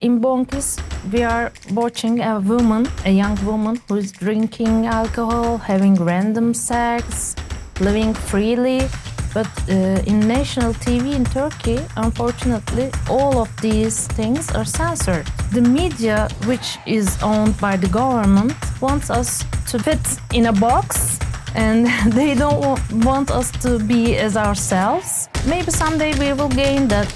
in Bonkis, we are watching a young woman who is drinking alcohol, having random sex, living freely. But in national TV in Turkey, unfortunately, all of these things are censored. The media, which is owned by the government, wants us to fit in a box, and they don't want us to be as ourselves. Maybe someday we will gain that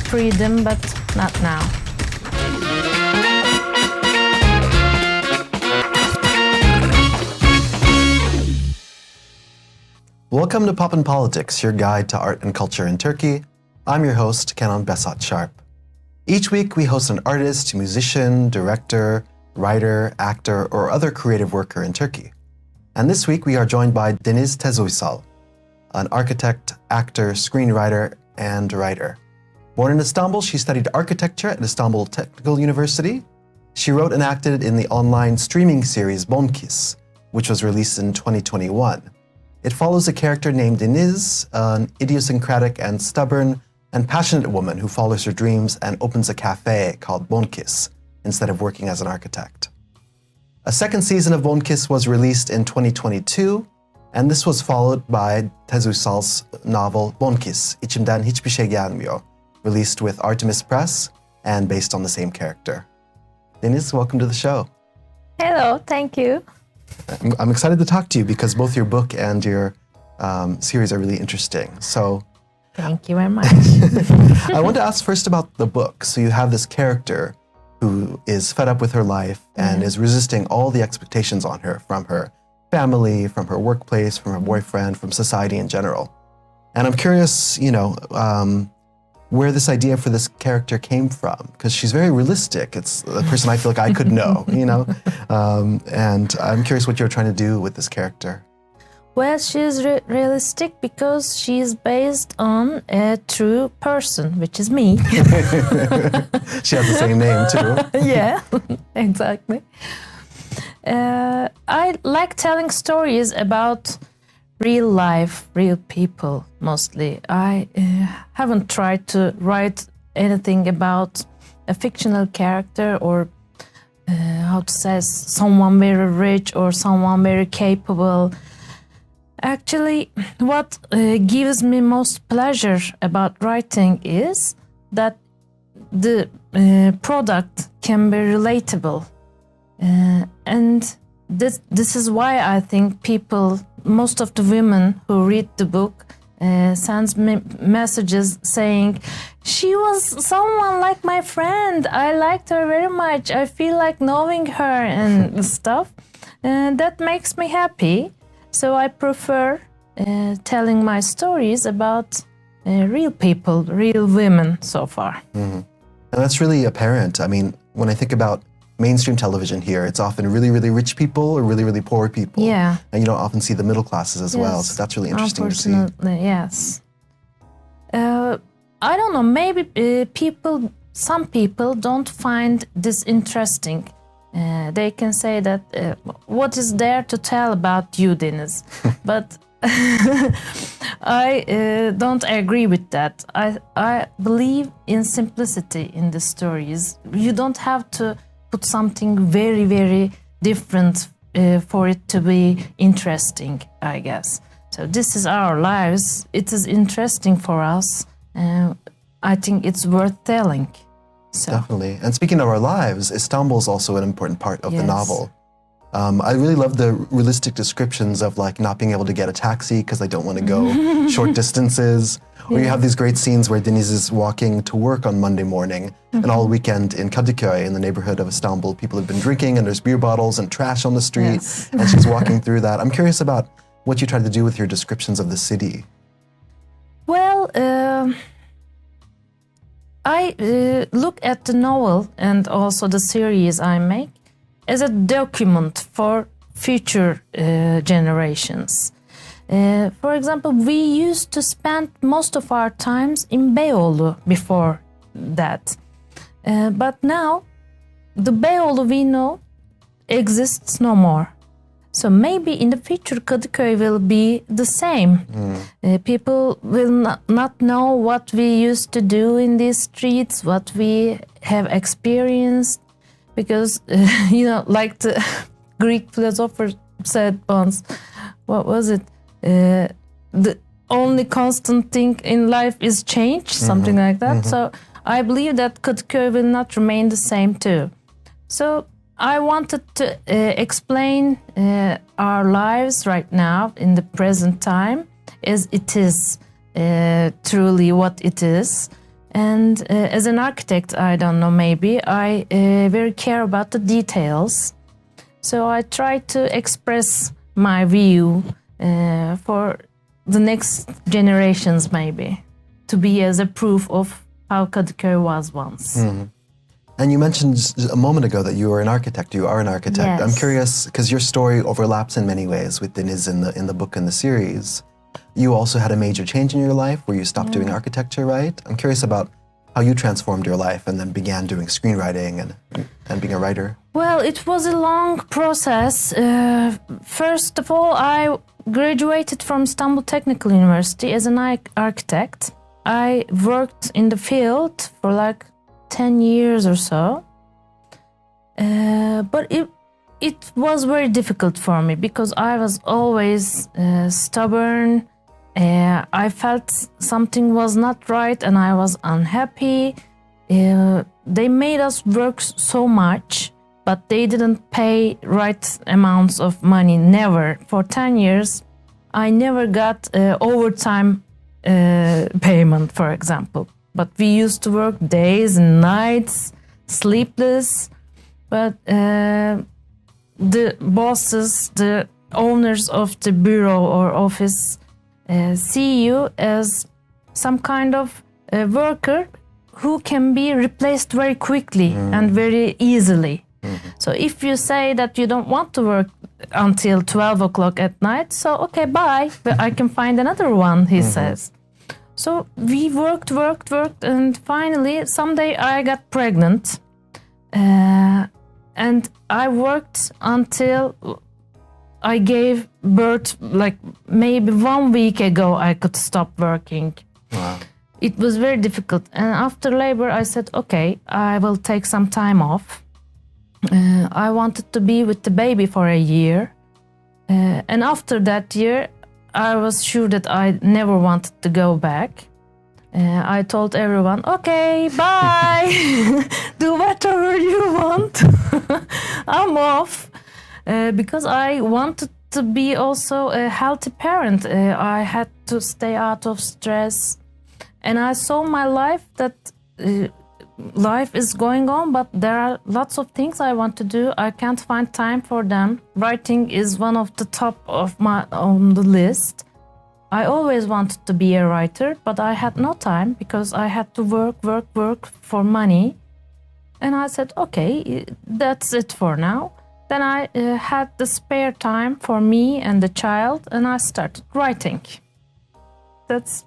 freedom, but not now. Welcome to Pop and Politics, your guide to art and culture in Turkey. I'm your host, Kenan Behzat Sharpe. Each week we host an artist, musician, director, writer, actor, or other creative worker in Turkey. And this week we are joined by Deniz Tezuysal, an architect, actor, screenwriter, and writer. Born in Istanbul, she studied architecture at Istanbul Technical University. She wrote and acted in the online streaming series Bonkis, which was released in 2021. It follows a character named Deniz, an idiosyncratic and stubborn and passionate woman who follows her dreams and opens a cafe called Bonkis instead of working as an architect. A second season of Bonkis was released in 2022, and this was followed by Tezüsal's novel Bonkis, İçimden Hiçbir Şey Gelmiyor, released with Artemis Press and based on the same character. Deniz, welcome to the show. Hello, thank you. I'm excited to talk to you because both your book and your series are really interesting. So, thank you very much. I want to ask first about the book. So you have this character who is fed up with her life and is resisting all the expectations on her from her family, from her workplace, from her boyfriend, from society in general. And I'm curious, where this idea for this character came from, because she's very realistic. It's a person I feel like I could know, and I'm curious what you're trying to do with this character. Well, she's realistic because she's based on a true person, which is me. She has the same name too. Yeah, exactly. I like telling stories about real life, real people, mostly. I haven't tried to write anything about a fictional character or someone very rich or someone very capable. Actually, what gives me most pleasure about writing is that the product can be relatable. And this is why I think most of the women who read the book sends me messages saying, she was someone like my friend, I liked her very much, I feel like knowing her and stuff. And that makes me happy. So I prefer telling my stories about real people, real women so far. Mm-hmm. And that's really apparent. I mean, when I think about mainstream television here, it's often really, really rich people or really, really poor people. Yeah. And you don't often see the middle classes as well. So that's really interesting to see. Unfortunately, yes. I don't know, maybe some people don't find this interesting. They can say that, what is there to tell about you, Deniz? But I don't agree with that. I believe in simplicity in the stories. You don't have to put something very, very different for it to be interesting, I guess. So this is our lives. It is interesting for us. I think it's worth telling. So. Definitely. And speaking of our lives, Istanbul is also an important part of the novel. I really love the realistic descriptions of like not being able to get a taxi because they don't want to go short distances. Or you have these great scenes where Deniz is walking to work on Monday morning and all weekend in Kadıköy, in the neighborhood of Istanbul, people have been drinking and there's beer bottles and trash on the street and she's walking through that. I'm curious about what you tried to do with your descriptions of the city. Well, I look at the novel and also the series I make as a document for future generations. For example, we used to spend most of our times in Beyoğlu before that. But now, the Beyoğlu we know exists no more. So maybe in the future, Kadıköy will be the same. People will not know what we used to do in these streets, what we have experienced, because, like the Greek philosopher said once, what was it? The only constant thing in life is change, something like that. So I believe that Kadıköy will not remain the same too. So I wanted to explain our lives right now in the present time as it is, truly what it is. And as an architect, I don't know, maybe I very care about the details. So I try to express my view for the next generations, maybe, to be as a proof of how Kadıköy was once. And you mentioned just a moment ago that you were an architect. You are an architect. Yes. I'm curious, because your story overlaps in many ways with Deniz in the book and the series. You also had a major change in your life where you stopped doing architecture, right? I'm curious about how you transformed your life and then began doing screenwriting and being a writer. Well, it was a long process. First of all, I graduated from Istanbul Technical University as an architect. I worked in the field for like 10 years or so. But it was very difficult for me because I was always stubborn. I felt something was not right and I was unhappy. They made us work so much, but they didn't pay right amounts of money, never. For 10 years, I never got overtime payment, for example. But we used to work days and nights, sleepless. But the bosses, the owners of the bureau or office see you as some kind of worker who can be replaced very quickly and very easily. So if you say that you don't want to work until 12 o'clock at night, so okay, bye, but I can find another one, he says. So we worked, and finally someday I got pregnant. And I worked until I gave birth, like maybe 1 week ago I could stop working. Wow. It was very difficult. And after labor I said, okay, I will take some time off. I wanted to be with the baby for a year. And after that year, I was sure that I never wanted to go back. I told everyone, okay, bye, do whatever you want, I'm off. Because I wanted to be also a healthy parent. I had to stay out of stress. And I saw my life that life is going on, but there are lots of things I want to do. I can't find time for them. Writing is one of the top of on the list. I always wanted to be a writer, but I had no time because I had to work for money. And I said, okay, that's it for now. Then I had the spare time for me and the child, and I started writing. That's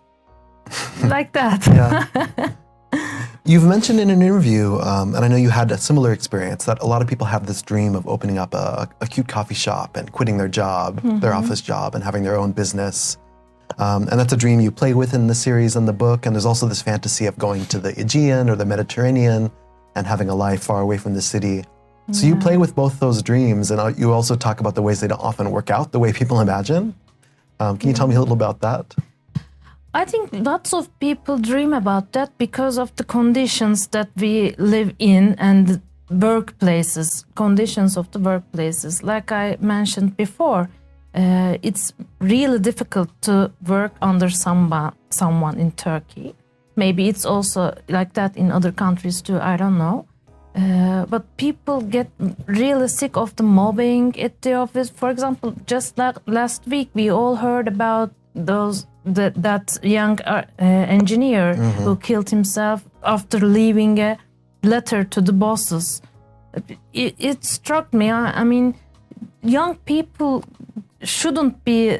like that. Yeah. You've mentioned in an interview, and I know you had a similar experience, that a lot of people have this dream of opening up a cute coffee shop and quitting their job, their office job, and having their own business. And that's a dream you play with in the series and the book. And there's also this fantasy of going to the Aegean or the Mediterranean and having a life far away from the city. So you play with both those dreams, and you also talk about the ways they don't often work out the way people imagine. Can you tell me a little about that? I think lots of people dream about that because of the conditions that we live in and the workplaces, conditions of the workplaces. Like I mentioned before, it's really difficult to work under someone in Turkey. Maybe it's also like that in other countries too, I don't know. But people get really sick of the mobbing at the office. For example, just last week we all heard about that young engineer who killed himself after leaving a letter to the bosses. It struck me. I mean, young people shouldn't be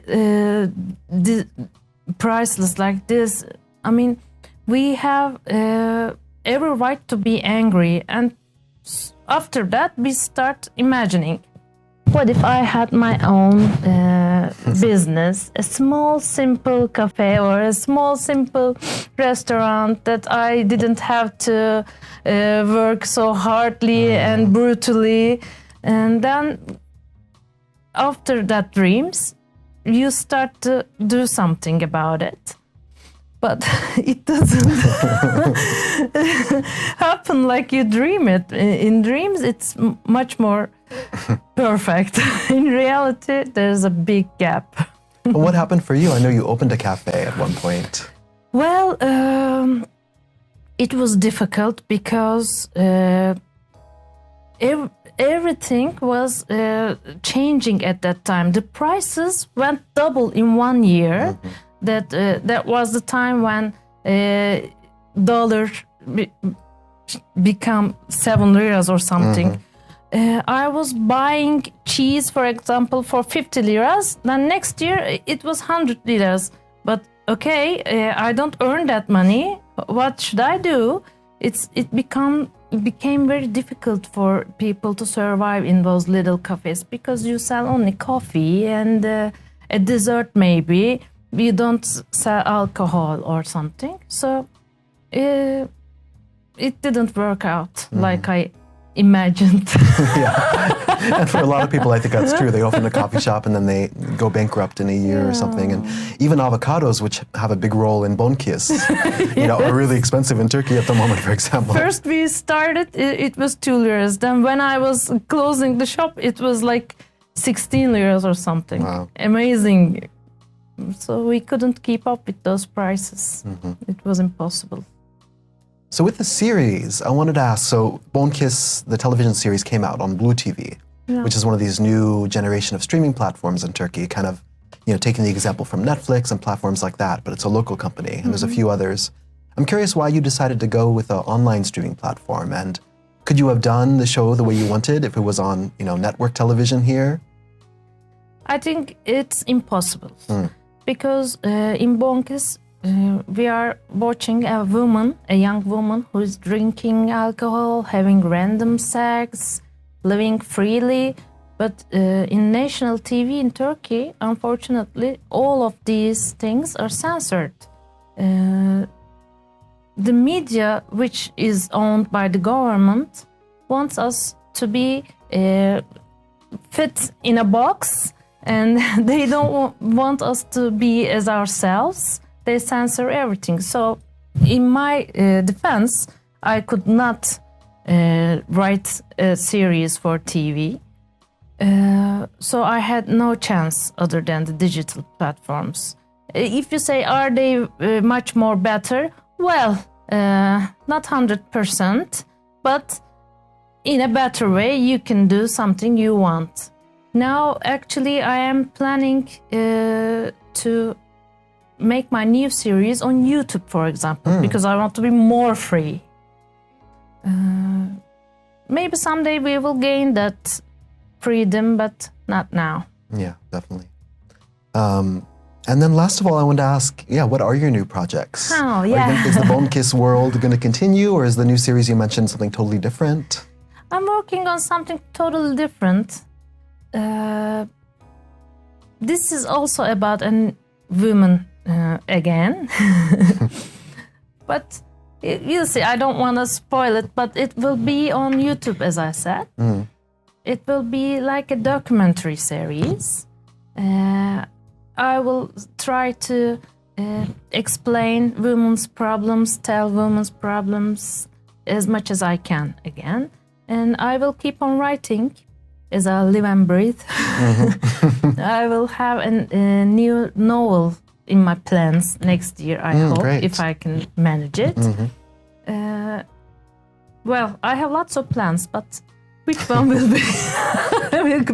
priceless like this. I mean, we have every right to be angry, and after that we start imagining. what if I had my own business, a small, simple cafe or a small, simple restaurant that I didn't have to work so hardly and brutally. And then after that dreams, you start to do something about it. But it doesn't happen like you dream it. In dreams, it's much more perfect. In reality, there's a big gap. Well, what happened for you? I know you opened a cafe at one point. Well, it was difficult because everything was changing at that time. The prices went double in 1 year. That was the time when dollar become 7 liras or something. I was buying cheese, for example, for 50 liras. Then next year it was 100 liras. But okay, I don't earn that money. What should I do? It became very difficult for people to survive in those little cafes because you sell only coffee and a dessert maybe. You don't sell alcohol or something. So it didn't work out like I imagined. Yeah. And for a lot of people, I think that's true. They open a coffee shop and then they go bankrupt in a year or something. And even avocados, which have a big role in Bonkis, are really expensive in Turkey at the moment, for example. First we started, it was 2 liras. Then when I was closing the shop, it was like 16 liras or something. Wow. Amazing. So we couldn't keep up with those prices. It was impossible. So with the series, I wanted to ask, so Bonkis, the television series, came out on BluTV, which is one of these new generation of streaming platforms in Turkey, kind of, taking the example from Netflix and platforms like that, but it's a local company, and there's a few others. I'm curious why you decided to go with an online streaming platform, and could you have done the show the way you wanted if it was on, network television here? I think it's impossible. Because in Bonkis, we are watching a young woman who is drinking alcohol, having random sex, living freely. But in national TV in Turkey, unfortunately, all of these things are censored. The media, which is owned by the government, wants us to be fit in a box. And they don't want us to be as ourselves. They censor everything. So in my defense, I could not write a series for TV. So I had no chance other than the digital platforms. If you say, are they much more better? Well, not 100%, but in a better way, you can do something you want. Now, actually, I am planning to make my new series on YouTube, for example, because I want to be more free. Maybe someday we will gain that freedom, but not now. Yeah, definitely. And then last of all, I wanted to ask, what are your new projects? Oh, yeah. Is the Bonkis world going to continue, or is the new series you mentioned something totally different? I'm working on something totally different. This is also about a woman again. But you'll see, I don't want to spoil it, but it will be on YouTube, as I said. It will be like a documentary series. I will try to explain women's problems, tell women's problems as much as I can again. And I will keep on writing as I live and breathe. I will have a new novel in my plans next year, I hope, great. if I can manage it. Well, I have lots of plans, but which one will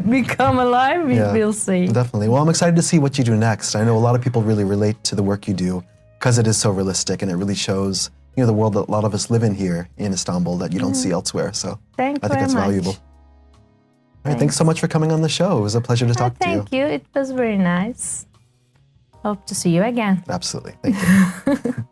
become alive, we'll see. Definitely. Well, I'm excited to see what you do next. I know a lot of people really relate to the work you do because it is so realistic and it really shows the world that a lot of us live in here in Istanbul that you don't see elsewhere. So I think that's valuable. All right, thanks so much for coming on the show. It was a pleasure to talk to you. Thank you. It was very nice. Hope to see you again. Absolutely. Thank you.